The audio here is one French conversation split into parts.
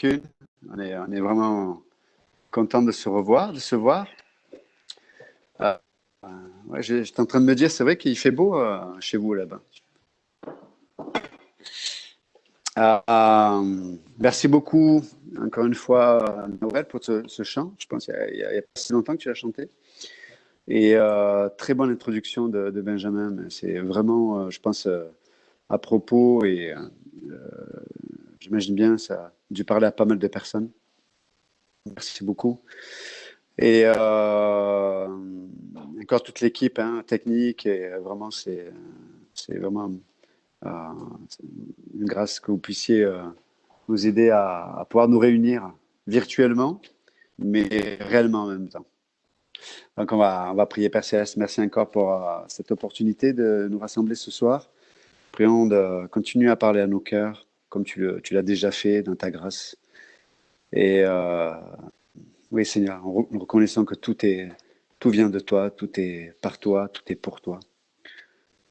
On est vraiment content de se revoir, de se voir. Euh, ouais, j'étais en train de me dire, c'est vrai qu'il fait beau chez vous là-bas. Merci beaucoup, encore une fois, Noël, pour ce chant. Je pense qu'il y a pas si longtemps que tu l'as chanté. Et très bonne introduction de Benjamin. C'est vraiment, je pense, à propos et j'imagine bien, ça a dû parler à pas mal de personnes. Merci beaucoup. Et encore toute l'équipe technique, et vraiment, c'est vraiment euh, une grâce que vous puissiez nous aider à pouvoir nous réunir virtuellement, mais réellement en même temps. Donc, on va prier, Père Céleste. Merci encore pour cette opportunité de nous rassembler ce soir. Prions de continuer à parler à nos cœurs, comme tu l'as déjà fait dans ta grâce. Et oui, Seigneur, en reconnaissant que tout vient de toi, tout est par toi, tout est pour toi.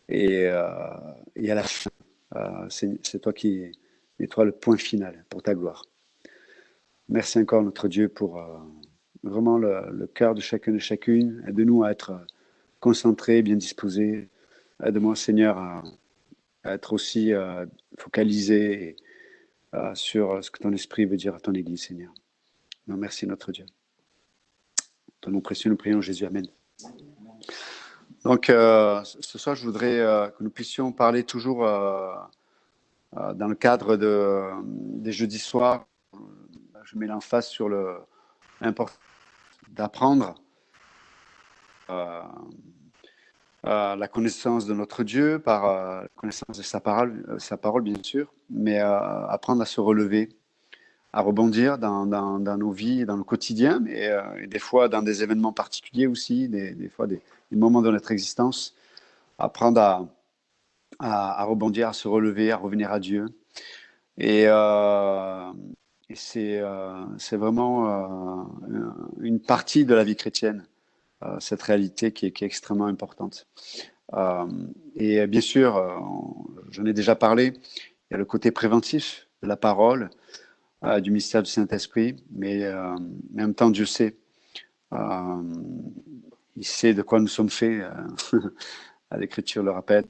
Et à la fin, c'est toi qui nettoies le point final pour ta gloire. Merci encore, notre Dieu, pour vraiment le cœur de chacun et chacune. Aide-nous à être concentrés, bien disposés. Aide-moi, Seigneur, à être aussi focalisé sur ce que ton esprit veut dire à ton Église, Seigneur. Non, merci, notre Dieu. Ton nom précieux, nous prions Jésus. Amen. Donc, ce soir, je voudrais que nous puissions parler toujours dans le cadre des jeudis soirs. Je mets l'emphase sur l'importance d'apprendre la connaissance de notre Dieu par la connaissance de sa parole bien sûr, mais apprendre à se relever, à rebondir dans nos vies, dans le quotidien, et des fois dans des événements particuliers aussi, des fois des moments de notre existence, apprendre à rebondir, à se relever, à revenir à Dieu. Et c'est vraiment une partie de la vie chrétienne, cette réalité qui est extrêmement importante. Et bien sûr, j'en ai déjà parlé, il y a le côté préventif de la parole, du mystère du Saint-Esprit, mais en même temps, Dieu sait. Il sait de quoi nous sommes faits, l'Écriture le rappelle.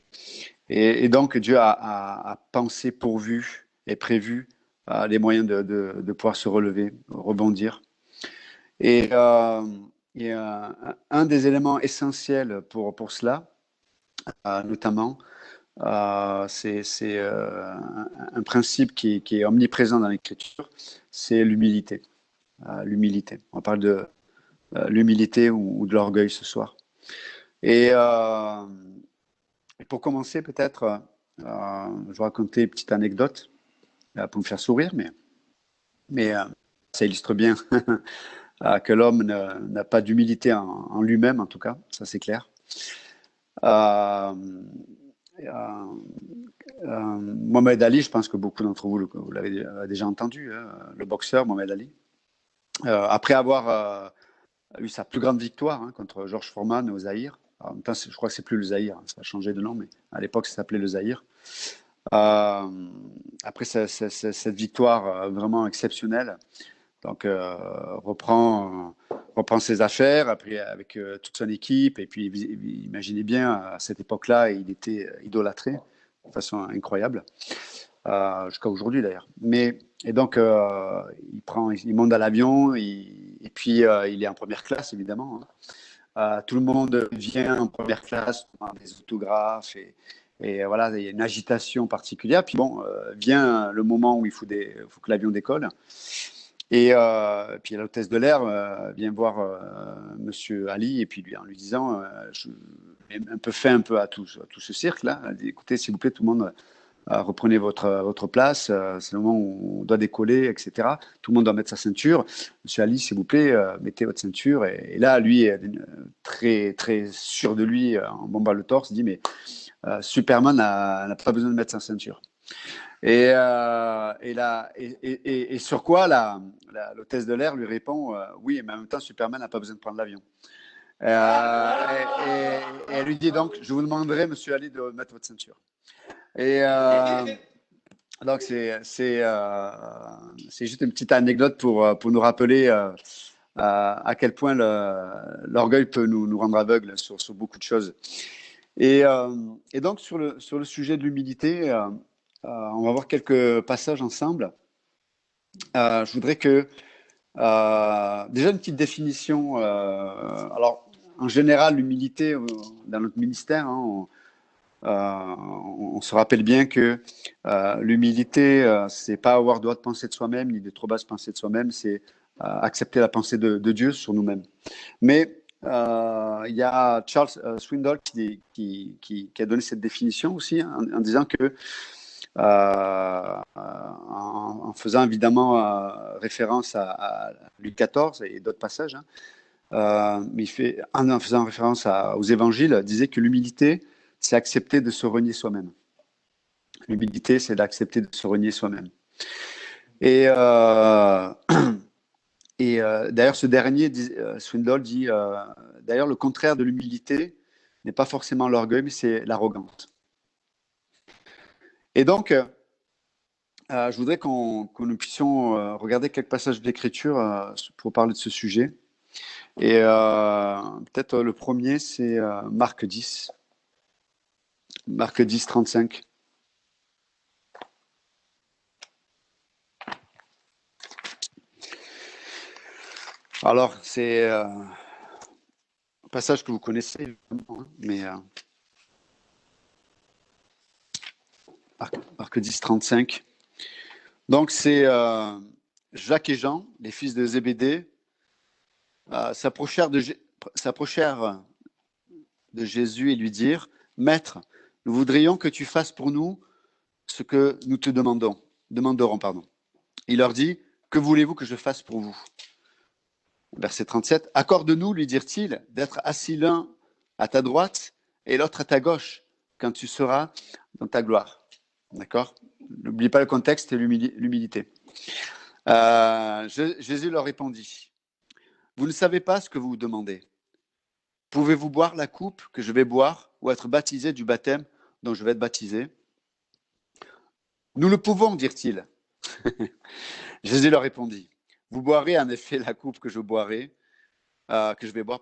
Et donc, Dieu a pensé, pourvu et prévu les moyens de pouvoir se relever, rebondir. Et un des éléments essentiels pour cela, notamment, c'est un principe qui est omniprésent dans l'Écriture, c'est l'humilité. L'humilité. On parle de l'humilité ou de l'orgueil ce soir. Et pour commencer, peut-être, je vais raconter une petite anecdote pour me faire sourire, mais ça illustre bien que l'homme n'a pas d'humilité en lui-même, en tout cas, ça c'est clair. Mohamed Ali, je pense que beaucoup d'entre vous l'avez déjà entendu, le boxeur Mohamed Ali. Après avoir eu sa plus grande victoire contre George Foreman au Zaïre. En même temps, je crois que c'est plus le Zaïre, ça a changé de nom, mais à l'époque, ça s'appelait le Zaïre. Après cette victoire vraiment exceptionnelle, donc reprend ses affaires après, avec toute son équipe, et puis imaginez bien, à cette époque-là, il était idolâtré de façon incroyable, jusqu'à aujourd'hui d'ailleurs. Et donc, il monte à l'avion, et puis il est en première classe, évidemment. Tout le monde vient en première classe, prend des autographes, et voilà, il y a une agitation particulière. Puis bon, vient le moment où il faut que l'avion décolle. Et puis l'hôtesse de l'air vient voir Monsieur Ali, et puis en lui disant, fait un peu à tout ce cirque-là, elle dit, écoutez, s'il vous plaît, tout le monde reprenez votre place, c'est le moment où on doit décoller, etc. Tout le monde doit mettre sa ceinture. Monsieur Ali, s'il vous plaît, mettez votre ceinture. Et là, lui, très, très sûr de lui, en bombant le torse, dit, mais Superman n'a pas besoin de mettre sa ceinture. Et sur quoi l'hôtesse de l'air lui répond, oui, mais en même temps, Superman n'a pas besoin de prendre l'avion. Et elle lui dit donc, je vous demanderai, Monsieur Ali, de mettre votre ceinture. Et Donc, c'est juste une petite anecdote pour nous rappeler à quel point l'orgueil peut nous rendre aveugles sur beaucoup de choses. Et donc, sur le sujet de l'humilité, on va voir quelques passages ensemble. Je voudrais que, déjà une petite définition. Alors, en général, l'humilité, dans notre ministère, hein, on se rappelle bien que l'humilité, c'est pas avoir droit de penser de soi-même, ni de trop basse pensée de soi-même, c'est accepter la pensée de Dieu sur nous-mêmes. Mais il y a Charles Swindoll qui a donné cette définition aussi, hein, en disant que, en faisant évidemment référence à Luc 14 et d'autres passages, hein, mais en faisant référence aux évangiles, disait que l'humilité, c'est accepter de se renier soi-même. L'humilité, c'est d'accepter de se renier soi-même. Et, d'ailleurs, ce dernier, Swindoll dit, d'ailleurs, le contraire de l'humilité n'est pas forcément l'orgueil, mais c'est l'arrogance. Et donc, je voudrais qu'on nous puissions regarder quelques passages de l'Écriture pour parler de ce sujet. Et peut-être le premier, c'est Marc 10. Marc 10, 35. Alors, c'est un passage que vous connaissez, évidemment, hein, mais Marc 10, 35. Donc, c'est Jacques et Jean, les fils de Zébédée, s'approchèrent de Jésus et lui dirent, Maître, nous voudrions que tu fasses pour nous ce que nous te demanderons. Pardon. Il leur dit, que voulez-vous que je fasse pour vous? Verset 37, accorde-nous, lui dirent-ils, d'être assis l'un à ta droite et l'autre à ta gauche, quand tu seras dans ta gloire. D'accord? N'oublie pas le contexte et l'humilité. Jésus leur répondit, vous ne savez pas ce que vous demandez. Pouvez-vous boire la coupe que je vais boire ou être baptisé du baptême dont je vais être baptisé? Nous le pouvons, dirent-ils. Jésus leur répondit, vous boirez en effet la coupe que je vais boire,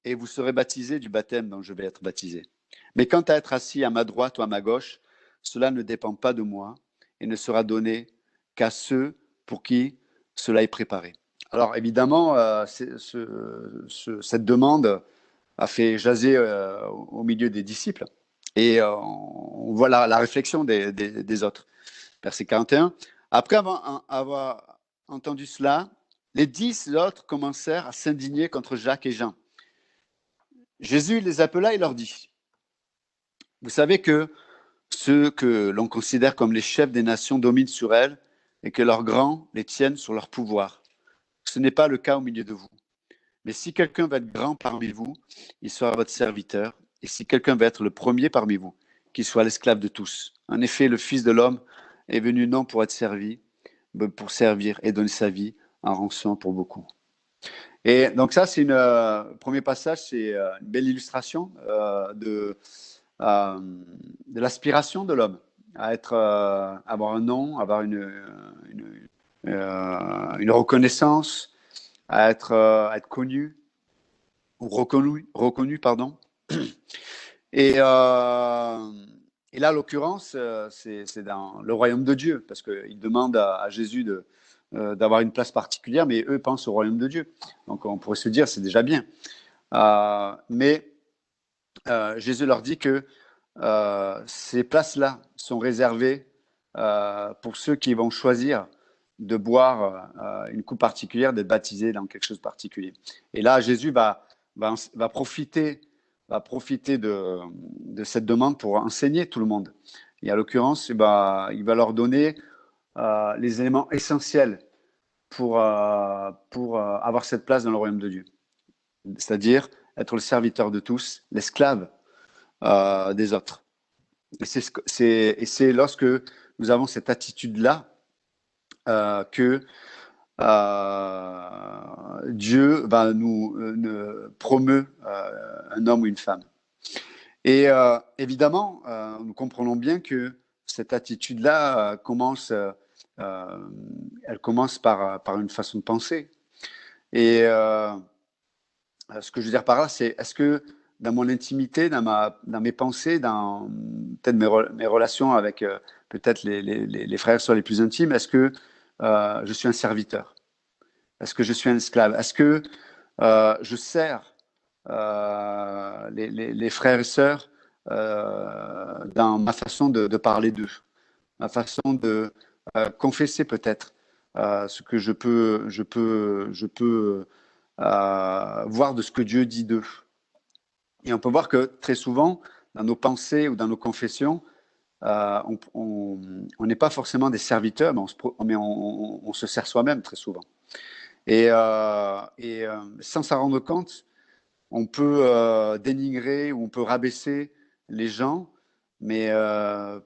et vous serez baptisés du baptême dont je vais être baptisé. Mais quant à être assis à ma droite ou à ma gauche, cela ne dépend pas de moi et ne sera donné qu'à ceux pour qui cela est préparé. Alors évidemment, cette demande a fait jaser au milieu des disciples et on voit la réflexion des autres. Verset 41. Après avoir entendu cela, les 10 autres commencèrent à s'indigner contre Jacques et Jean. Jésus les appela et leur dit, vous savez que ceux que l'on considère comme les chefs des nations dominent sur elles et que leurs grands les tiennent sur leur pouvoir. Ce n'est pas le cas au milieu de vous. Mais si quelqu'un veut être grand parmi vous, il sera votre serviteur. Et si quelqu'un veut être le premier parmi vous, qu'il soit l'esclave de tous. En effet, le Fils de l'homme est venu non pour être servi, mais pour servir et donner sa vie en rançon pour beaucoup. Et donc ça, c'est premier passage, c'est une belle illustration de l'aspiration de l'homme à avoir un nom, avoir une reconnaissance, à être connu ou reconnu, pardon. Et là, en l'occurrence, c'est dans le royaume de Dieu, parce qu'il demande à Jésus d'avoir une place particulière, mais eux pensent au royaume de Dieu. Donc on pourrait se dire, c'est déjà bien. Mais Jésus leur dit que ces places-là sont réservées pour ceux qui vont choisir de boire une coupe particulière, d'être baptisé dans quelque chose de particulier. Et là, Jésus va profiter de cette demande pour enseigner tout le monde. Et à l'occurrence, il va leur donner les éléments essentiels pour avoir cette place dans le royaume de Dieu. C'est-à-dire être le serviteur de tous, l'esclave des autres. Et c'est lorsque nous avons cette attitude-là que Dieu va nous promeut un homme ou une femme. Et évidemment, nous comprenons bien que cette attitude-là elle commence par une façon de penser. Et ce que je veux dire par là, c'est est-ce que dans mon intimité, dans mes pensées, dans peut-être mes relations avec peut-être les frères et sœurs les plus intimes, est-ce que je suis un serviteur? Est-ce que je suis un esclave? Est-ce que je sers les frères et sœurs dans ma façon de parler d'eux, ma façon de confesser peut-être ce que je peux voir de ce que Dieu dit d'eux. Et on peut voir que très souvent, dans nos pensées ou dans nos confessions, on n'est pas forcément des serviteurs, mais on se sert soi-même très souvent. Et sans s'en rendre compte, on peut dénigrer ou on peut rabaisser les gens, mais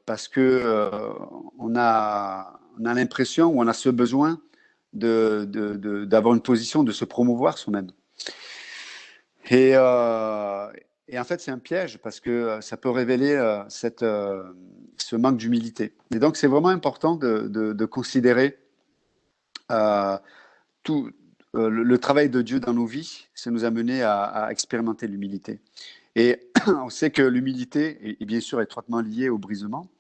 parce que on a l'impression ou on a ce besoin d'avoir une position, de se promouvoir soi-même. Et en fait, c'est un piège parce que ça peut révéler ce manque d'humilité. Et donc, c'est vraiment important de considérer tout le travail de Dieu dans nos vies, ça nous a mené à expérimenter l'humilité. Et on sait que l'humilité est bien sûr étroitement liée au brisement.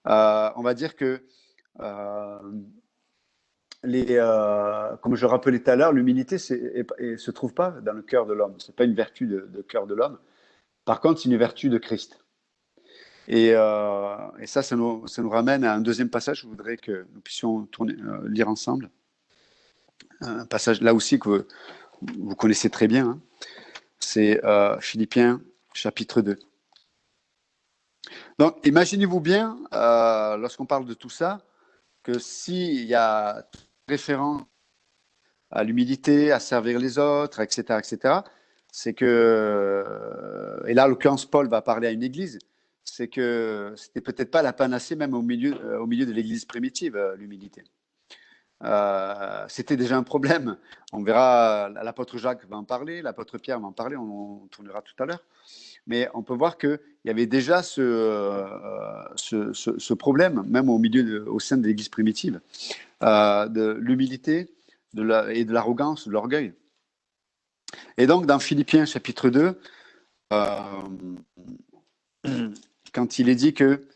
On va dire que comme je rappelais tout à l'heure, l'humilité ne se trouve pas dans le cœur de l'homme. Ce n'est pas une vertu de cœur de l'homme. Par contre, c'est une vertu de Christ. Et ça nous ramène à un deuxième passage que je voudrais que nous puissions lire ensemble. Un passage là aussi que vous connaissez très bien. Hein. C'est Philippiens chapitre 2. Donc, imaginez-vous bien, lorsqu'on parle de tout ça, que s'il y a référence à l'humilité, à servir les autres, etc., c'est que, et là, en l'occurrence, Paul va parler à une église, c'est que c'était peut-être pas la panacée même au milieu de l'église primitive, l'humilité. C'était déjà un problème. On verra, l'apôtre Jacques va en parler, l'apôtre Pierre va en parler, on tournera tout à l'heure. Mais on peut voir qu'il y avait déjà ce problème, même au sein de l'église primitive, de l'humilité et de l'arrogance, de l'orgueil. Et donc, dans Philippiens chapitre 2, quand il est dit que,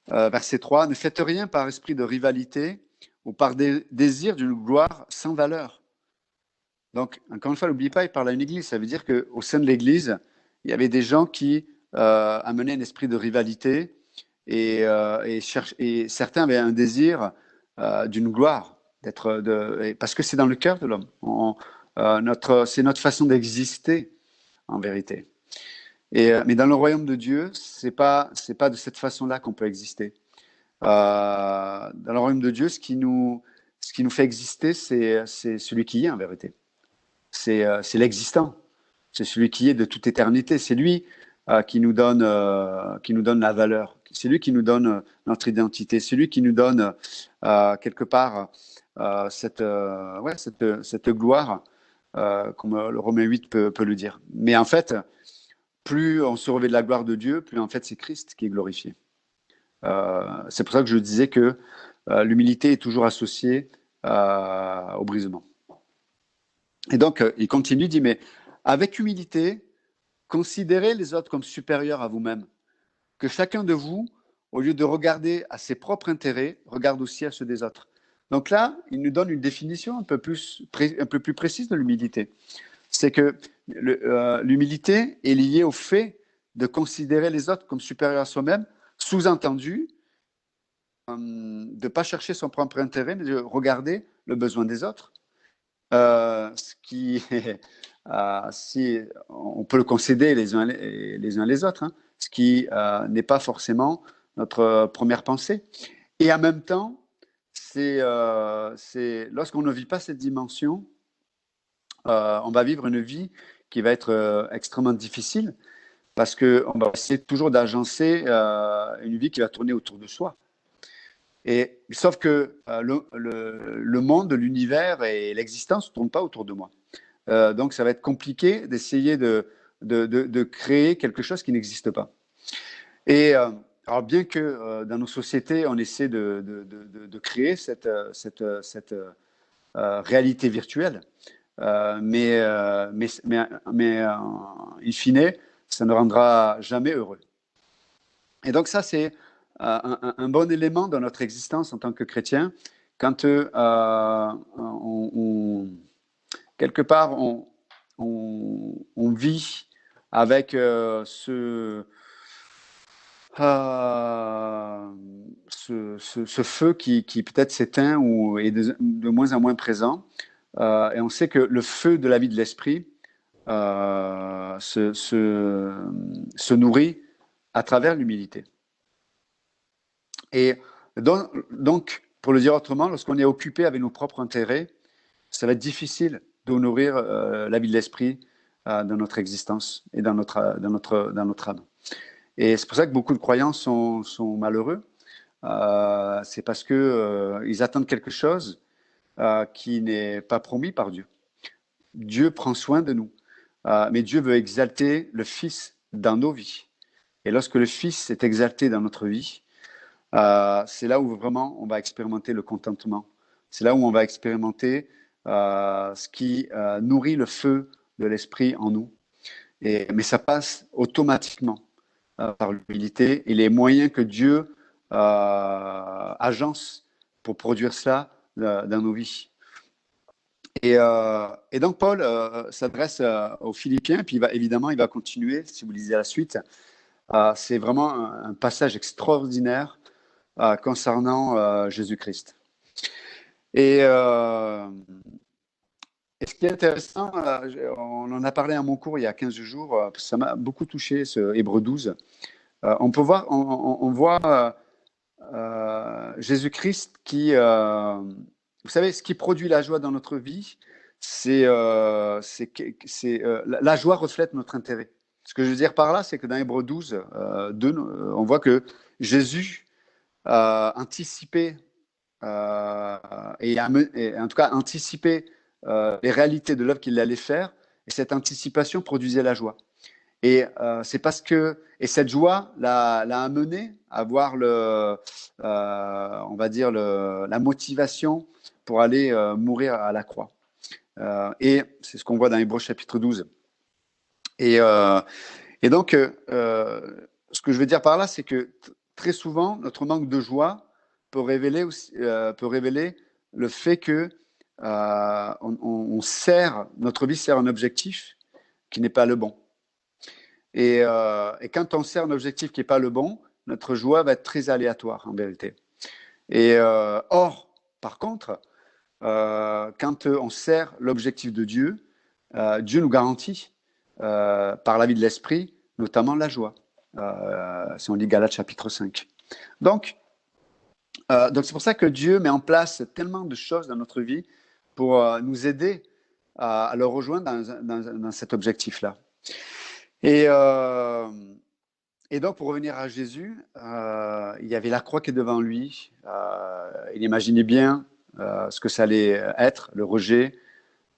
verset 3, « Ne faites rien par esprit de rivalité ou par désir d'une gloire sans valeur. » Donc, encore une fois, n'oubliez pas, il parle à une église. Ça veut dire qu'au sein de l'église, il y avait des gens qui amenaient un esprit de rivalité et certains avaient un désir d'une gloire, parce que c'est dans le cœur de l'homme. C'est notre façon d'exister, en vérité. Mais dans le royaume de Dieu, c'est pas de cette façon-là qu'on peut exister. Dans le royaume de Dieu, ce qui nous fait exister, c'est celui qui est en vérité. C'est l'existant. C'est celui qui est de toute éternité. C'est lui qui nous donne la valeur. C'est lui qui nous donne notre identité. C'est lui qui nous donne quelque part cette gloire, comme le Romain 8 peut le dire. Mais en fait, plus on se revêt de la gloire de Dieu, plus en fait c'est Christ qui est glorifié. C'est pour ça que je disais que l'humilité est toujours associée au brisement. Et donc, il continue, il dit, mais avec humilité, considérez les autres comme supérieurs à vous-même. Que chacun de vous, au lieu de regarder à ses propres intérêts, regarde aussi à ceux des autres. Donc là, il nous donne une définition un peu plus précise de l'humilité. C'est que l'humilité est liée au fait de considérer les autres comme supérieurs à soi-même, sous-entendu, de ne pas chercher son propre intérêt, mais de regarder le besoin des autres. Ce qui, si on peut le concéder les uns les autres, hein, ce qui n'est pas forcément notre première pensée. Et en même temps, c'est lorsqu'on ne vit pas cette dimension, on va vivre une vie qui va être extrêmement difficile parce qu'on va essayer toujours d'agencer une vie qui va tourner autour de soi. Sauf que le monde, l'univers et l'existence ne tournent pas autour de moi. Donc, ça va être compliqué d'essayer de créer quelque chose qui n'existe pas. Et alors bien que dans nos sociétés, on essaie de créer cette réalité virtuelle, in fine, ça ne rendra jamais heureux. Et donc ça, c'est un bon élément dans notre existence en tant que chrétien, quand quelque part on vit avec ce feu qui peut-être s'éteint ou est de moins en moins présent. Et on sait que le feu de la vie de l'esprit se nourrit à travers l'humilité. Et donc, pour le dire autrement, lorsqu'on est occupé avec nos propres intérêts, ça va être difficile de nourrir la vie de l'esprit dans notre existence et dans notre âme. Et c'est pour ça que beaucoup de croyants sont malheureux. C'est parce qu'ils attendent quelque chose qui n'est pas promis par Dieu. Dieu prend soin de nous, mais Dieu veut exalter le Fils dans nos vies. Et lorsque le Fils est exalté dans notre vie, c'est là où vraiment on va expérimenter le contentement. C'est là où on va expérimenter ce qui nourrit le feu de l'esprit en nous. Mais ça passe automatiquement par l'humilité et les moyens que Dieu agence pour produire cela dans nos vies. Et donc Paul s'adresse aux Philippiens, puis il va continuer, si vous lisez la suite. C'est vraiment un passage extraordinaire concernant Jésus-Christ. Et ce qui est intéressant, on en a parlé à mon cours il y a 15 jours, ça m'a beaucoup touché, ce Hébreux 12. On peut voir, on voit Jésus-Christ qui, vous savez, ce qui produit la joie dans notre vie, la joie reflète notre intérêt. Ce que je veux dire par là, c'est que dans Hébreux 12, on voit que Jésus anticipait et en tout cas anticiper les réalités de l'œuvre qu'il allait faire, et cette anticipation produisait la joie. Et c'est parce que cette joie l'a amené à avoir on va dire la motivation pour aller mourir à la croix. Et c'est ce qu'on voit dans Hébreux chapitre 12. Et donc, ce que je veux dire par là, c'est que très souvent, notre manque de joie peut révéler le fait que notre vie sert un objectif qui n'est pas le bon. Et quand on sert un objectif qui n'est pas le bon, notre joie va être très aléatoire en vérité. Et or, par contre, quand on sert l'objectif de Dieu, Dieu nous garantit par la vie de l'esprit, notamment la joie. Si on lit Galates chapitre 5. Donc c'est pour ça que Dieu met en place tellement de choses dans notre vie pour nous aider à le rejoindre dans cet objectif-là. Et donc, pour revenir à Jésus, il y avait la croix qui est devant lui. Il imaginait bien ce que ça allait être, le rejet,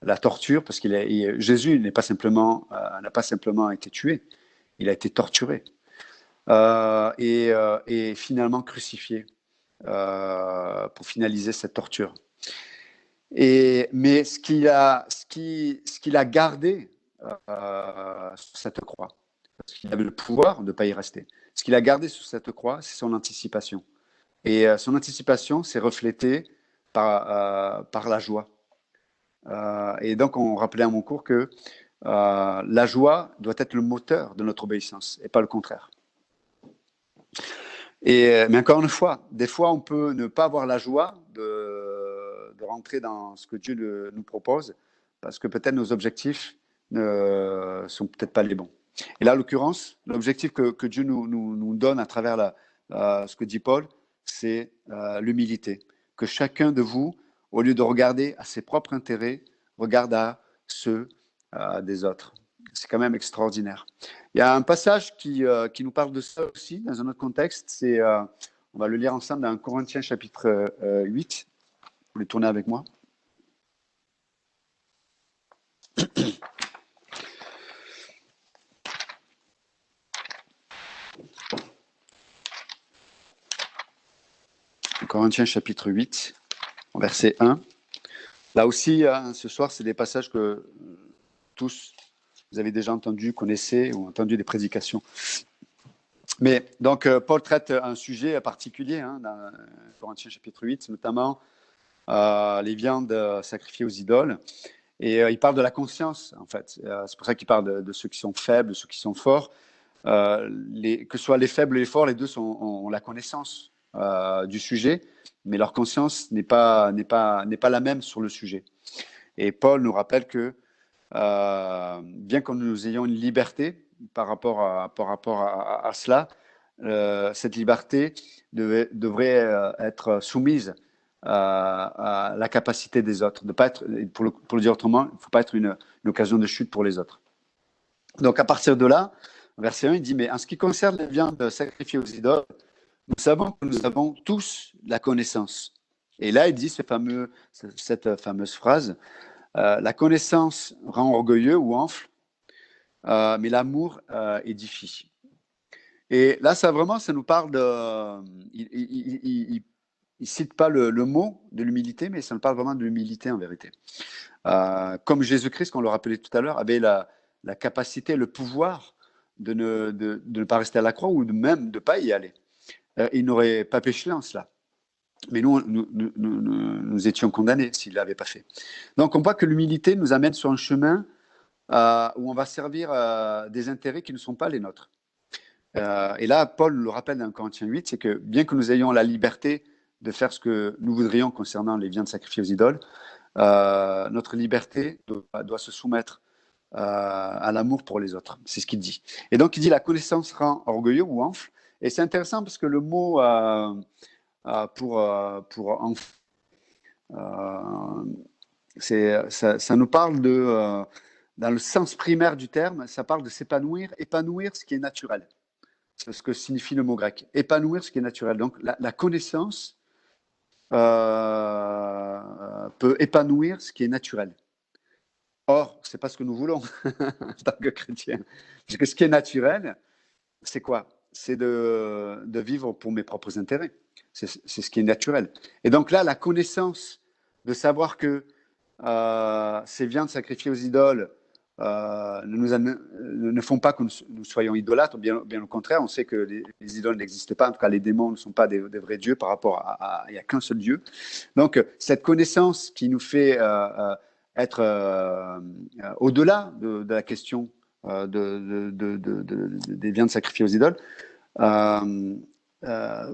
la torture, parce Jésus n'a pas simplement été tué, il a été torturé et finalement crucifié pour finaliser cette torture. Mais ce qu'il a gardé sur cette croix, parce qu'il avait le pouvoir de ne pas y rester, ce qu'il a gardé sur cette croix, c'est son anticipation. Et son anticipation s'est reflétée par la joie. Et donc, on rappelait à mon cours que la joie doit être le moteur de notre obéissance et pas le contraire. Mais encore une fois, des fois, on peut ne pas avoir la joie de rentrer dans ce que Dieu nous propose parce que peut-être nos objectifs ne sont peut-être pas les bons. Et là, en l'occurrence, l'objectif que Dieu nous donne à travers ce que dit Paul, c'est l'humilité. Que chacun de vous, au lieu de regarder à ses propres intérêts, regarde à ceux des autres. C'est quand même extraordinaire. Il y a un passage qui nous parle de ça aussi, dans un autre contexte. On va le lire ensemble dans Corinthiens chapitre 8. Vous voulez tourner avec moi? Corinthiens chapitre 8, verset 1. Là aussi, ce soir, c'est des passages que tous, vous avez déjà entendu, connaissez ou entendu des prédications. Mais donc, Paul traite un sujet particulier dans Corinthiens chapitre 8, notamment les viandes sacrifiées aux idoles. Et il parle de la conscience, en fait. C'est pour ça qu'il parle de ceux qui sont faibles, de ceux qui sont forts. Que ce soit les faibles et les forts, les deux ont la connaissance du sujet, mais leur conscience n'est pas la même sur le sujet. Et Paul nous rappelle que bien que nous ayons une liberté par rapport à cela, cette liberté devrait être soumise à la capacité des autres. De pas être, pour le dire autrement, il ne faut pas être une occasion de chute pour les autres. Donc à partir de là, verset 1, il dit, mais en ce qui concerne les viandes sacrifiées aux idoles, nous savons que nous avons tous la connaissance. Et là, il dit cette fameuse phrase, la connaissance rend orgueilleux ou enfle, mais l'amour édifie. Et là, ça nous parle de... Il ne cite pas le mot de l'humilité, mais ça nous parle vraiment de l'humilité en vérité. Comme Jésus-Christ, qu'on le rappelait tout à l'heure, avait la capacité, le pouvoir de ne pas rester à la croix ou même de ne pas y aller. Il n'aurait pas péché en cela. Mais nous étions condamnés s'il ne l'avait pas fait. Donc on voit que l'humilité nous amène sur un chemin où on va servir des intérêts qui ne sont pas les nôtres. Et là, Paul le rappelle dans Corinthiens 8, c'est que bien que nous ayons la liberté de faire ce que nous voudrions concernant les viandes sacrifiées aux idoles, notre liberté doit se soumettre à l'amour pour les autres. C'est ce qu'il dit. Et donc, il dit la connaissance rend orgueilleux ou enfle. Et c'est intéressant parce que le mot pour enfle, ça nous parle dans le sens primaire du terme, ça parle de s'épanouir, épanouir ce qui est naturel. C'est ce que signifie le mot grec. Épanouir ce qui est naturel. Donc, la connaissance peut épanouir ce qui est naturel. Or, ce n'est pas ce que nous voulons en tant que chrétiens. Parce que ce qui est naturel, c'est quoi? C'est de vivre pour mes propres intérêts. C'est ce qui est naturel. Et donc là, la connaissance de savoir que ces viandes sacrifiées aux idoles ne font pas que nous soyons idolâtres, bien au contraire, on sait que les idoles n'existent pas, en tout cas les démons ne sont pas des vrais dieux par rapport il n'y a qu'un seul Dieu. Donc cette connaissance qui nous fait être au-delà de la question des viandes sacrifiées aux idoles,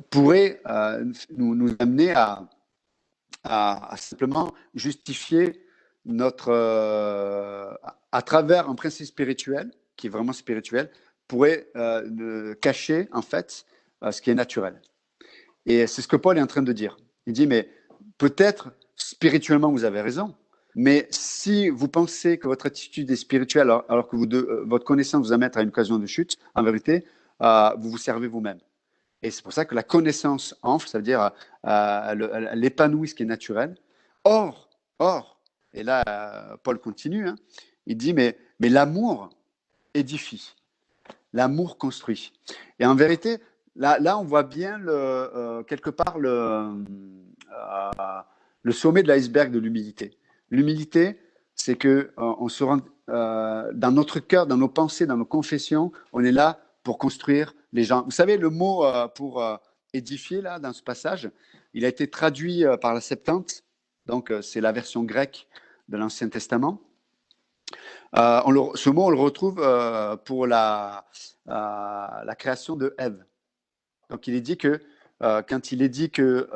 pourrait nous amener à simplement justifier à travers un principe spirituel, qui est vraiment spirituel, pourrait cacher en fait ce qui est naturel. Et c'est ce que Paul est en train de dire. Il dit, mais peut-être spirituellement vous avez raison, mais si vous pensez que votre attitude est spirituelle alors que votre connaissance vous amène à une occasion de chute, en vérité, vous vous servez vous-même. Et c'est pour ça que la connaissance enfle, ça veut dire elle épanouit ce qui est naturel. Or, et là, Paul continue, il dit, mais l'amour édifie, l'amour construit. Et en vérité, là on voit bien quelque part le sommet de l'iceberg de l'humilité. L'humilité, c'est que on se rend dans notre cœur, dans nos pensées, dans nos confessions, on est là pour construire les gens. Vous savez, le mot pour édifier, là, dans ce passage, il a été traduit par la Septante, donc c'est la version grecque de l'Ancien Testament. Ce mot, on le retrouve pour la création de Ève. Donc, il est dit que quand il est dit que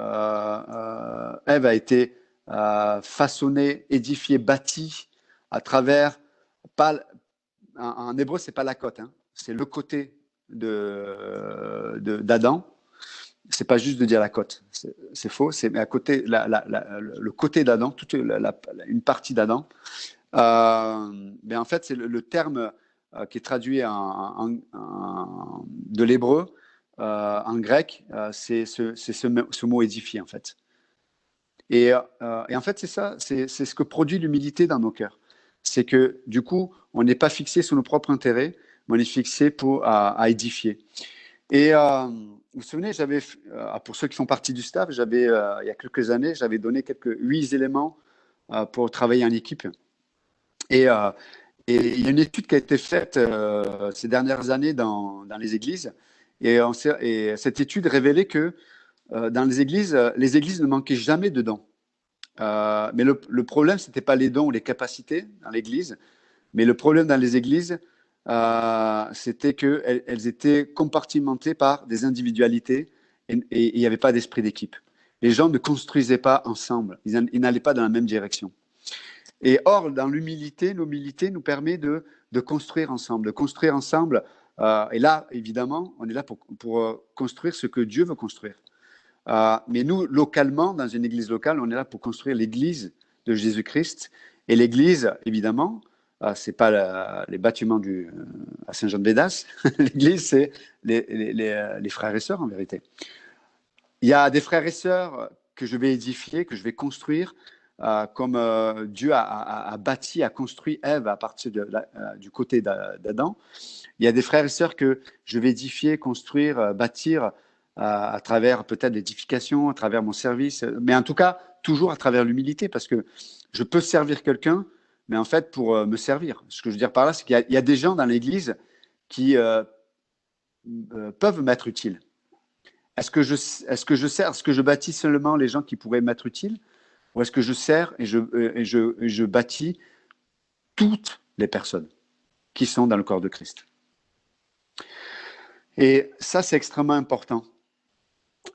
Ève a été façonnée, édifiée, bâtie à travers, en hébreu, c'est pas la côte, c'est le côté d'Adam. C'est pas juste de dire la côte, c'est faux, c'est à côté, le côté d'Adam, toute une partie d'Adam. Mais en fait, c'est le terme qui est traduit de l'hébreu en grec, c'est ce mot édifié en fait. Et en fait, c'est ça, c'est ce que produit l'humilité dans nos cœurs. C'est que du coup, on n'est pas fixé sur nos propres intérêts, mais on est fixé à édifier. Et vous souvenez, pour ceux qui font partie du staff, il y a quelques années, j'avais donné 8 éléments pour travailler en équipe. Et, et il y a une étude qui a été faite ces dernières années dans les églises. Et cette étude révélait que dans les églises ne manquaient jamais de dons. Mais le problème, ce n'était pas les dons ou les capacités dans l'église, mais le problème dans les églises, c'était qu'elles étaient compartimentées par des individualités et il n'y avait pas d'esprit d'équipe. Les gens ne construisaient pas ensemble, ils n'allaient pas dans la même direction. Et or, dans l'humilité nous permet de construire ensemble, et là, évidemment, on est là pour construire ce que Dieu veut construire. Mais nous, localement, dans une église locale, on est là pour construire l'église de Jésus-Christ. Et l'église, évidemment, ce n'est pas les bâtiments à Saint-Jean-de-Bédas. L'église, c'est les frères et sœurs, en vérité. Il y a des frères et sœurs que je vais édifier, que je vais construire, comme Dieu a bâti, a construit Ève à partir du côté d'Adam. Il y a des frères et sœurs que je vais édifier, construire, bâtir à travers peut-être l'édification, à travers mon service, mais en tout cas, toujours à travers l'humilité, parce que je peux servir quelqu'un, mais en fait, pour me servir. Ce que je veux dire par là, c'est qu'il y a des gens dans l'Église qui peuvent m'être utiles. Est-ce que je sers, est-ce que je bâtis seulement les gens qui pourraient m'être utiles, ou est-ce que je sers et je bâtis toutes les personnes qui sont dans le corps de Christ? Et ça, c'est extrêmement important.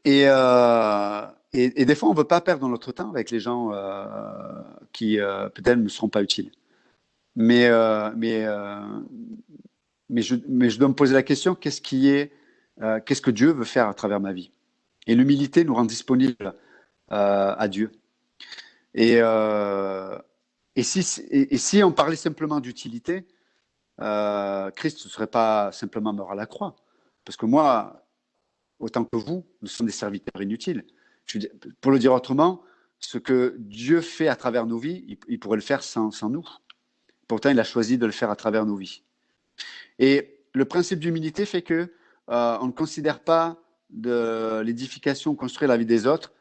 Et des fois, on ne veut pas perdre notre temps avec les gens qui peut-être ne seront pas utiles. Mais je dois me poser la question, qu'est-ce que Dieu veut faire à travers ma vie? Et l'humilité nous rend disponibles à Dieu. Et si on parlait simplement d'utilité, Christ ne serait pas simplement mort à la croix. Parce que moi, autant que vous, nous sommes des serviteurs inutiles. Pour le dire autrement, ce que Dieu fait à travers nos vies, il pourrait le faire sans nous. Pourtant, il a choisi de le faire à travers nos vies. Et le principe d'humilité fait que on ne considère pas de l'édification, construire la vie des autres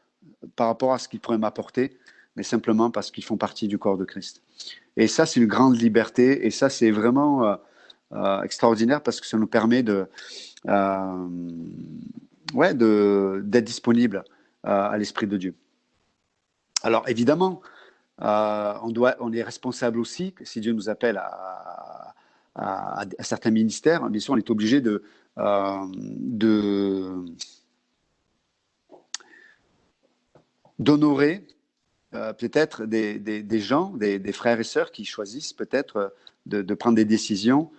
par rapport à ce qu'ils pourraient m'apporter, mais simplement parce qu'ils font partie du corps de Christ. Et ça, c'est une grande liberté, et ça, c'est vraiment extraordinaire parce que ça nous permet d'être disponible à l'Esprit de Dieu. Alors, évidemment, on est responsable aussi, si Dieu nous appelle à certains ministères, bien sûr, on est obligé d'honorer peut-être des gens, des frères et sœurs qui choisissent peut-être de prendre des décisions,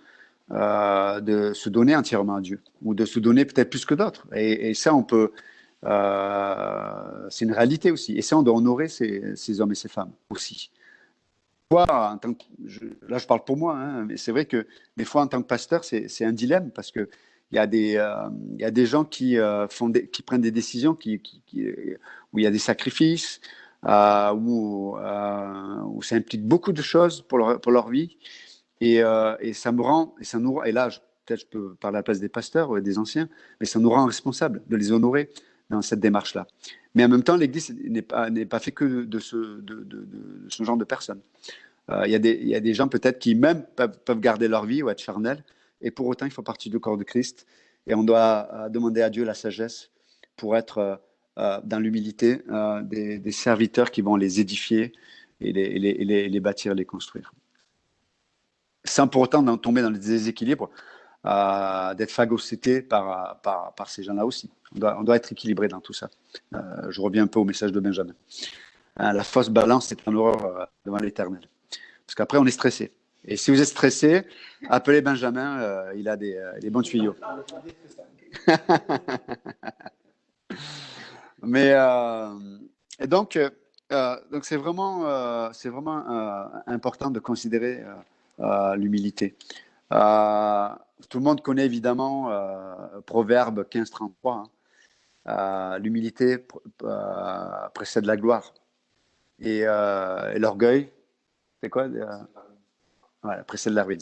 de se donner entièrement à Dieu, ou de se donner peut-être plus que d'autres. Et ça, on peut... c'est une réalité aussi. Et ça, on doit honorer ces hommes et ces femmes aussi. Là, je parle pour moi, hein, mais c'est vrai que des fois, en tant que pasteur, c'est un dilemme parce que il y a des gens qui prennent des décisions où il y a des sacrifices, où ça implique beaucoup de choses pour leur vie. Et ça me rend, et là, peut-être je peux parler à la place des pasteurs ou des anciens, mais ça nous rend responsables de les honorer dans cette démarche-là. Mais en même temps, l'Église n'est pas fait que de ce genre de personnes. Il y a des gens peut-être qui même peuvent garder leur vie ou être charnels, et pour autant, ils font partie du corps de Christ. Et on doit demander à Dieu la sagesse pour être dans l'humilité des serviteurs qui vont les édifier et les bâtir, les construire. Sans pour autant tomber dans le déséquilibre, d'être phagocyté par ces gens-là aussi. On doit être équilibré dans tout ça. Je reviens un peu au message de Benjamin. La fausse balance est en horreur devant l'Éternel. Parce qu'après, on est stressé. Et si vous êtes stressé, appelez Benjamin, il a des bons tuyaux. Mais, et donc c'est vraiment important de considérer l'humilité. Tout le monde connaît évidemment Proverbe 15-33. L'humilité précède la gloire. Et l'orgueil, c'est quoi voilà, précède la ruine.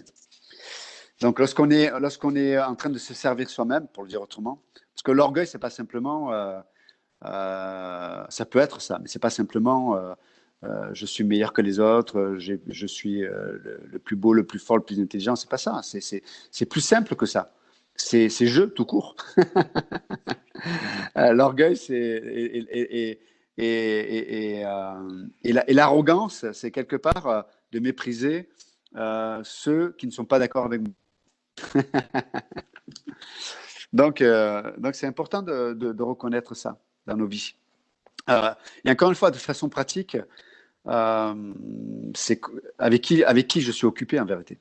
Donc lorsqu'on est en train de se servir soi-même, pour le dire autrement, Parce que l'orgueil, c'est pas simplement, ça peut être ça, mais c'est pas simplement je suis meilleur que les autres, je suis le plus beau, le plus fort, le plus intelligent. C'est pas ça. C'est plus simple que ça. C'est je tout court. L'orgueil, c'est et l'arrogance, c'est quelque part de mépriser ceux qui ne sont pas d'accord avec nous. Donc c'est important de reconnaître ça dans nos vies. Et encore une fois, de façon pratique, c'est avec qui je suis occupé en vérité.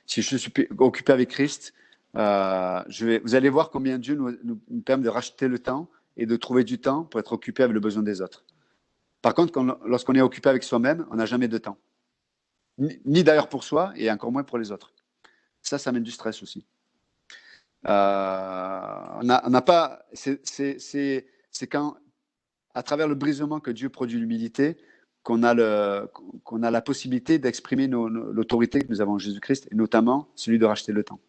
Si je suis occupé avec Christ, vous allez voir combien Dieu nous permet de racheter le temps et de trouver du temps pour être occupé avec le besoin des autres. Par contre, lorsqu'on est occupé avec soi-même, on n'a jamais de temps. Ni d'ailleurs pour soi et encore moins pour les autres. Ça mène du stress aussi. On n'a pas. C'est quand, à travers le brisement que Dieu produit l'humilité, qu'on a la possibilité d'exprimer l'autorité que nous avons en Jésus-Christ, et notamment celui de racheter le temps.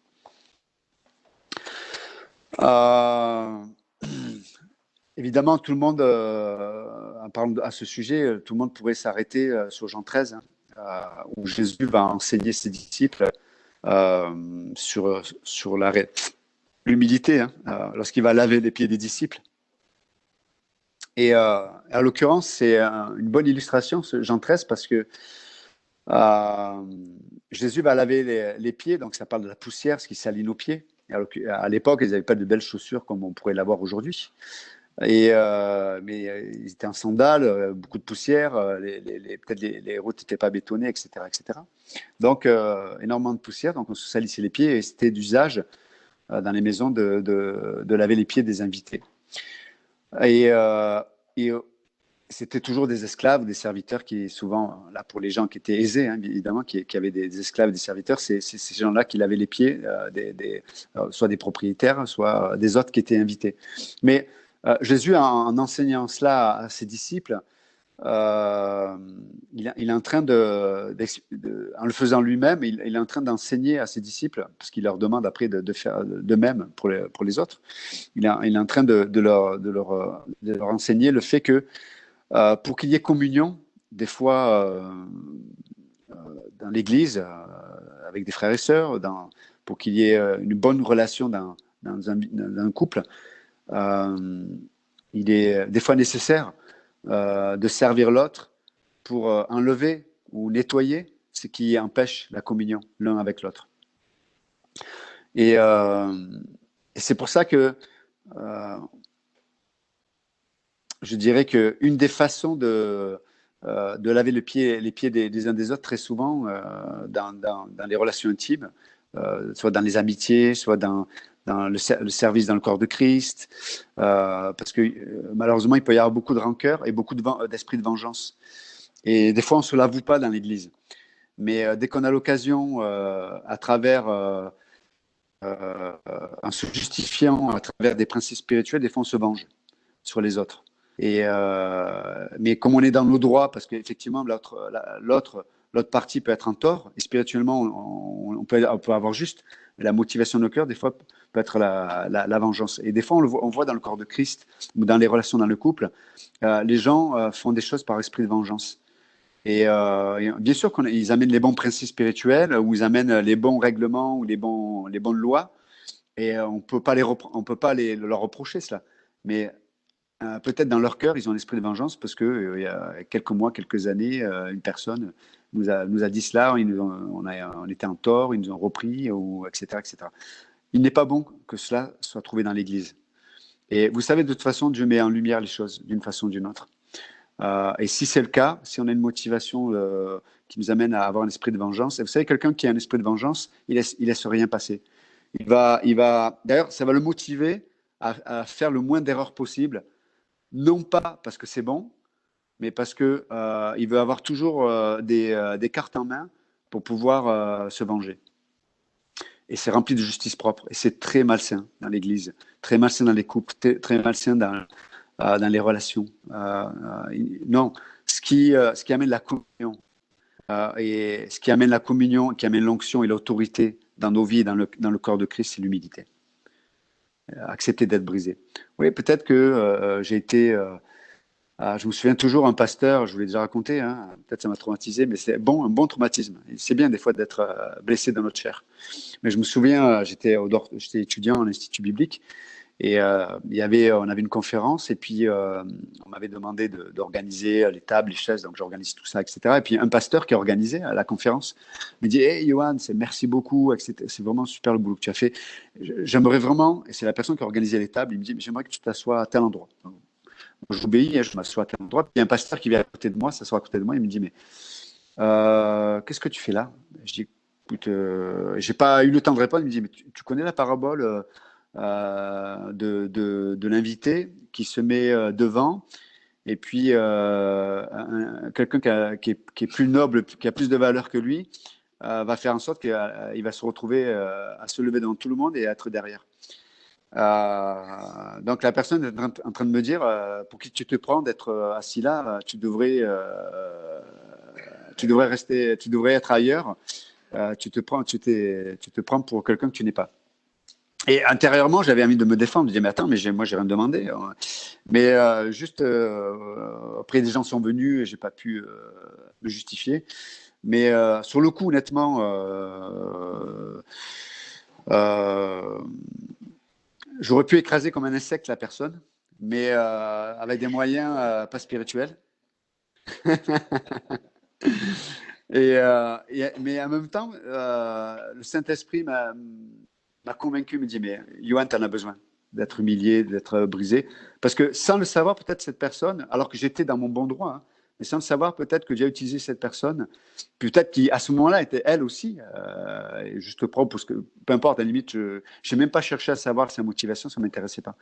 Évidemment, tout le monde, en parlant à ce sujet, tout le monde pourrait s'arrêter sur Jean 13, où Jésus va enseigner ses disciples sur l'humilité, lorsqu'il va laver les pieds des disciples. Et en l'occurrence, c'est une bonne illustration, ce Jean 13, parce que Jésus va laver les pieds, donc ça parle de la poussière, ce qui salit nos pieds. Et à l'époque, ils n'avaient pas de belles chaussures comme on pourrait l'avoir aujourd'hui. Mais ils étaient en sandales, beaucoup de poussière, peut-être les routes n'étaient pas bétonnées, etc., etc. Donc, énormément de poussière, donc on se salissait les pieds, et c'était d'usage dans les maisons de laver les pieds des invités. Et c'était toujours des esclaves, des serviteurs qui, souvent, là pour les gens qui étaient aisés, évidemment, qui avaient des esclaves, des serviteurs, c'est ces gens-là qui lavaient les pieds, soit des propriétaires, soit des autres qui étaient invités. Mais Jésus, en enseignant cela à ses disciples, il est en train en le faisant lui-même, il est en train d'enseigner à ses disciples, parce qu'il leur demande après de faire de même pour les autres. Il est en train de leur enseigner le fait que pour qu'il y ait communion, des fois dans l'Église, avec des frères et sœurs, pour qu'il y ait une bonne relation dans un couple, il est des fois nécessaire de servir l'autre pour enlever ou nettoyer ce qui empêche la communion l'un avec l'autre. Et c'est pour ça que je dirais qu'une des façons de laver les pieds des uns des autres, très souvent, dans les relations intimes, soit dans les amitiés, soit dans le service dans le corps de Christ, parce que malheureusement, il peut y avoir beaucoup de rancœur et beaucoup d'esprit de vengeance. Et des fois, on ne se l'avoue pas dans l'Église. Mais dès qu'on a l'occasion, à travers, en se justifiant, à travers des principes spirituels, des fois, on se venge sur les autres. Mais comme on est dans nos droits, parce qu'effectivement, l'autre partie peut être en tort, et spirituellement, on peut avoir juste la motivation de nos cœurs, des fois, peut être la vengeance. Et des fois, on voit dans le corps de Christ, ou dans les relations dans le couple, les gens font des choses par esprit de vengeance. Et bien sûr qu'ils amènent les bons principes spirituels, ou ils amènent les bons règlements, ou les bonnes lois, et on ne peut pas leur reprocher cela. Mais peut-être dans leur cœur, ils ont l'esprit de vengeance parce que il y a quelques mois, quelques années, une personne nous a dit cela, on était en tort, ils nous ont repris, etc., etc. Il n'est pas bon que cela soit trouvé dans l'Église. Et vous savez, de toute façon, Dieu met en lumière les choses d'une façon ou d'une autre. Et si c'est le cas, si on a une motivation qui nous amène à avoir un esprit de vengeance, et vous savez, quelqu'un qui a un esprit de vengeance, il laisse rien passer. D'ailleurs, ça va le motiver à faire le moins d'erreurs possible. Non pas parce que c'est bon, mais parce qu'il veut avoir toujours des cartes en main pour pouvoir se venger. Et c'est rempli de justice propre. Et c'est très malsain dans l'Église, très malsain dans les couples, très malsain dans les relations. Non, ce qui amène la communion, et ce qui amène la communion, qui amène l'onction et l'autorité dans nos vies, dans le corps de Christ, c'est l'humilité. accepter d'être brisé. Oui, peut-être que j'ai été. Je me souviens toujours un pasteur, je vous l'ai déjà raconté, hein, peut-être ça m'a traumatisé, mais c'est bon, un bon traumatisme. Et c'est bien des fois d'être blessé dans notre chair. Mais je me souviens, j'étais étudiant en institut biblique et on avait une conférence et puis on m'avait demandé d'organiser les tables, les chaises, donc j'organise tout ça, etc. Et puis un pasteur qui a organisé la conférence me dit, Hey Johan, merci beaucoup, etc. C'est vraiment super le boulot que tu as fait. J'aimerais vraiment, et c'est la personne qui a organisé les tables, il me dit, j'aimerais que tu t'assoies à tel endroit. J'obéis, je m'assois à tel endroit. Puis il y a un pasteur qui vient à côté de moi, s'assoit à côté de moi, il me dit, mais qu'est-ce que tu fais là? Je dis, écoute, j'ai pas eu le temps de répondre. Il me dit, mais tu connais la parabole de l'invité qui se met devant et puis quelqu'un qui est plus noble, qui a plus de valeur que lui, va faire en sorte qu'il va se retrouver à se lever devant tout le monde et à être derrière. Donc la personne est en train de me dire, pour qui tu te prends d'être assis là, tu devrais rester, tu devrais être ailleurs. Tu te prends pour quelqu'un que tu n'es pas. Et intérieurement, j'avais envie de me défendre. Je disais, mais attends, moi, j'ai rien demandé. Mais juste, après, des gens sont venus et j'ai pas pu me justifier. Mais sur le coup, honnêtement, euh, j'aurais pu écraser comme un insecte la personne, mais avec des moyens pas spirituels. Mais en même temps, le Saint-Esprit m'a convaincu, me dit, mais Johan, tu en as besoin d'être humilié, d'être brisé. Parce que sans le savoir, peut-être cette personne, alors que j'étais dans mon bon droit, hein, mais sans le savoir, peut-être que Dieu a utilisé cette personne, peut-être qu'à ce moment-là, était elle aussi, juste propre, parce que peu importe, à la limite, je n'ai même pas cherché à savoir sa motivation, ça ne m'intéressait pas.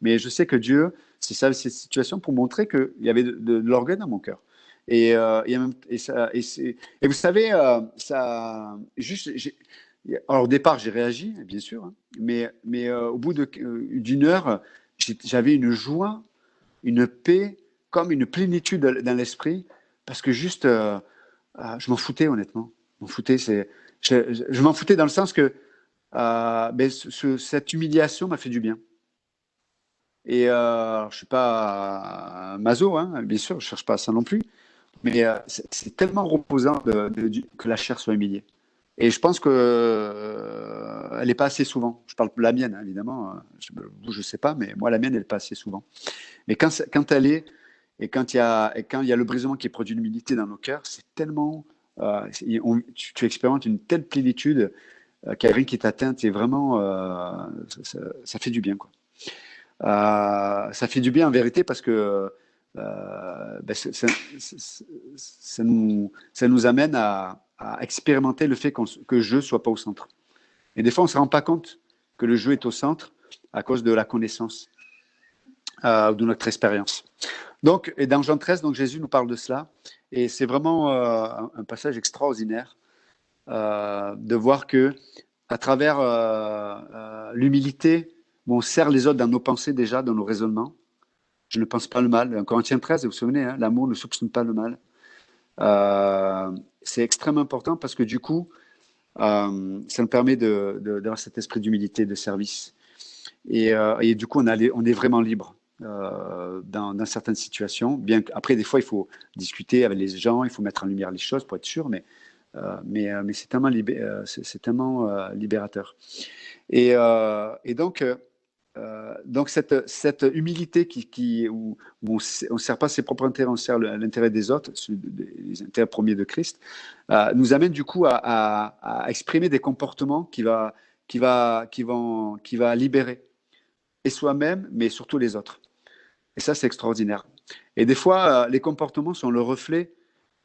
Mais je sais que Dieu, c'est ça, cette situation pour montrer qu'il y avait de l'orgueil dans mon cœur. Et vous savez, alors au départ, j'ai réagi, bien sûr, hein, mais au bout d'une heure, j'avais une joie, une paix, comme une plénitude dans l'esprit, parce que juste, je m'en foutais, honnêtement. Je m'en foutais, je m'en foutais dans le sens que cette humiliation m'a fait du bien. Et je ne suis pas maso, hein, bien sûr, je ne cherche pas ça non plus. Mais c'est tellement reposant que la chair soit humiliée. Et je pense que elle n'est pas assez souvent. Je parle de la mienne, hein, évidemment. Je ne sais pas, mais moi, la mienne, elle n'est pas assez souvent. Mais quand elle est, et quand il y a le brisement qui est produit d'humilité dans nos cœurs, c'est tellement. Tu expérimentes une telle plénitude qu'il n'y a rien qui t'atteint. C'est vraiment. Ça fait du bien, quoi. Ça fait du bien en vérité parce que ça nous amène à expérimenter le fait que le jeu ne soit pas au centre. Et des fois, on ne se rend pas compte que le jeu est au centre à cause de la connaissance, de notre expérience. Donc, et dans Jean 13, donc Jésus nous parle de cela. Et c'est vraiment un passage extraordinaire de voir que à travers l'humilité, on sert les autres dans nos pensées déjà, dans nos raisonnements. Je ne pense pas le mal. En Corinthiens 13, vous vous souvenez, hein, l'amour ne soupçonne pas le mal. C'est extrêmement important parce que du coup, ça nous permet d'avoir cet esprit d'humilité, de service. Et du coup, on est vraiment libre dans certaines situations. Bien qu'après, des fois, il faut discuter avec les gens, il faut mettre en lumière les choses pour être sûr, mais c'est tellement, c'est tellement libérateur. Donc cette humilité où on ne sert pas ses propres intérêts, on sert l'intérêt des autres, les intérêts premiers de Christ, nous amène du coup à exprimer des comportements qui va libérer et soi-même, mais surtout les autres. Et ça, c'est extraordinaire. Et des fois, les comportements sont le reflet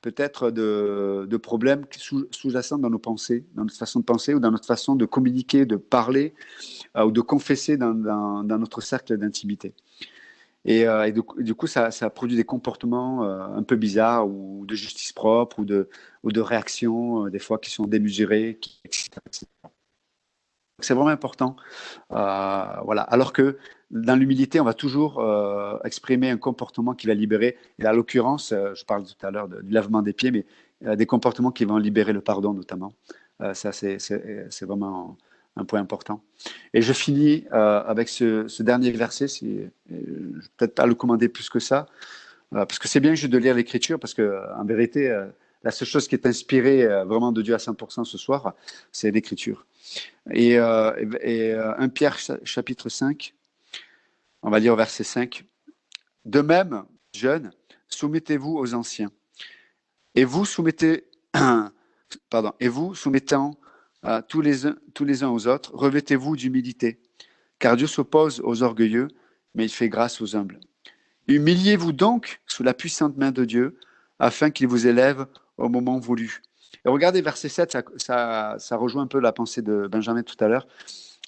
peut-être de problèmes sous-jacents dans nos pensées, dans notre façon de penser ou dans notre façon de communiquer, de parler ou de confesser dans notre cercle d'intimité. Et du coup, ça produit des comportements un peu bizarres ou de justice propre ou de réactions, des fois qui sont démesurées, etc. C'est vraiment important. Voilà. Alors que dans l'humilité, on va toujours exprimer un comportement qui va libérer. Et à l'occurrence, je parle tout à l'heure du lavement des pieds, mais des comportements qui vont libérer le pardon notamment. Ça, c'est vraiment un point important. Et je finis avec ce dernier verset. Je ne vais peut-être pas le commander plus que ça, parce que c'est bien juste de lire l'Écriture, parce qu'en vérité, la seule chose qui est inspirée vraiment de Dieu à 100% ce soir, c'est l'Écriture. Et 1 Pierre chapitre 5, on va lire au verset 5. De même, jeunes, soumettez-vous aux anciens. Et vous soumettant tous les uns aux autres, revêtez-vous d'humilité, car Dieu s'oppose aux orgueilleux, mais il fait grâce aux humbles. Humiliez-vous donc sous la puissante main de Dieu, afin qu'il vous élève au moment voulu. Et regardez, verset 7, ça rejoint un peu la pensée de Benjamin tout à l'heure.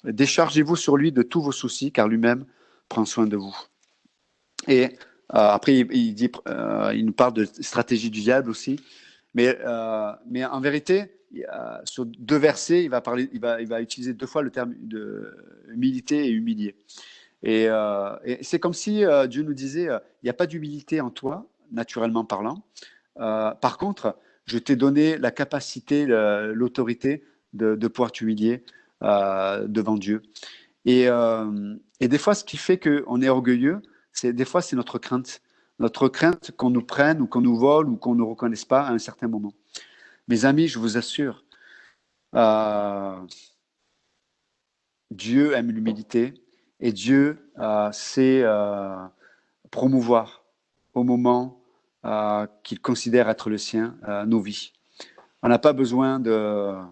Déchargez-vous sur lui de tous vos soucis, car lui-même prend soin de vous. Et après, il nous parle de stratégie du diable aussi. Mais en vérité, sur 2 versets, il va utiliser 2 fois le terme de humilité et humilier. Et c'est comme si Dieu nous disait, il n'y a pas d'humilité en toi, naturellement parlant. Par contre, je t'ai donné la capacité, l'autorité de pouvoir t'humilier devant Dieu. Et des fois, ce qui fait qu'on est orgueilleux, des fois, c'est notre crainte. Notre crainte qu'on nous prenne ou qu'on nous vole ou qu'on ne nous reconnaisse pas à un certain moment. Mes amis, je vous assure, Dieu aime l'humilité et Dieu sait promouvoir au moment qu'il considère être le sien nos vies. On n'a pas besoin de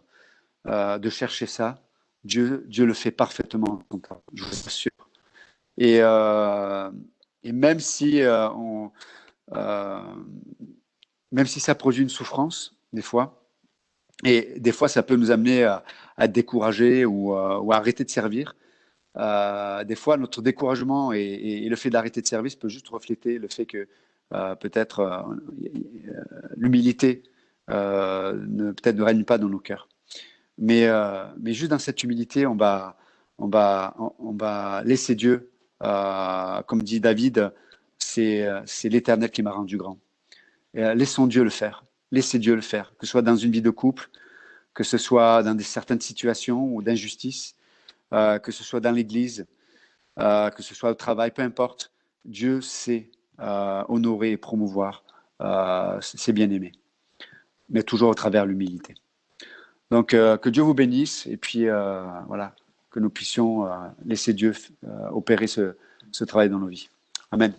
chercher ça. Dieu le fait parfaitement, je vous assure. Et même si même si ça produit une souffrance, des fois, et des fois ça peut nous amener à être découragés ou à arrêter de servir. Des fois, notre découragement et le fait d'arrêter de servir peut juste refléter le fait que peut-être l'humilité peut-être ne règne pas dans nos cœurs. Mais juste dans cette humilité, on va laisser Dieu, comme dit David, c'est l'Éternel qui m'a rendu grand. Et, laissons Dieu le faire. Laissez Dieu le faire, que ce soit dans une vie de couple, que ce soit dans certaines situations ou d'injustice, que ce soit dans l'Église, que ce soit au travail, peu importe. Dieu sait honorer et promouvoir ses bien-aimés, mais toujours au travers de l'humilité. Donc, que Dieu vous bénisse et puis voilà, que nous puissions laisser Dieu opérer ce travail dans nos vies. Amen.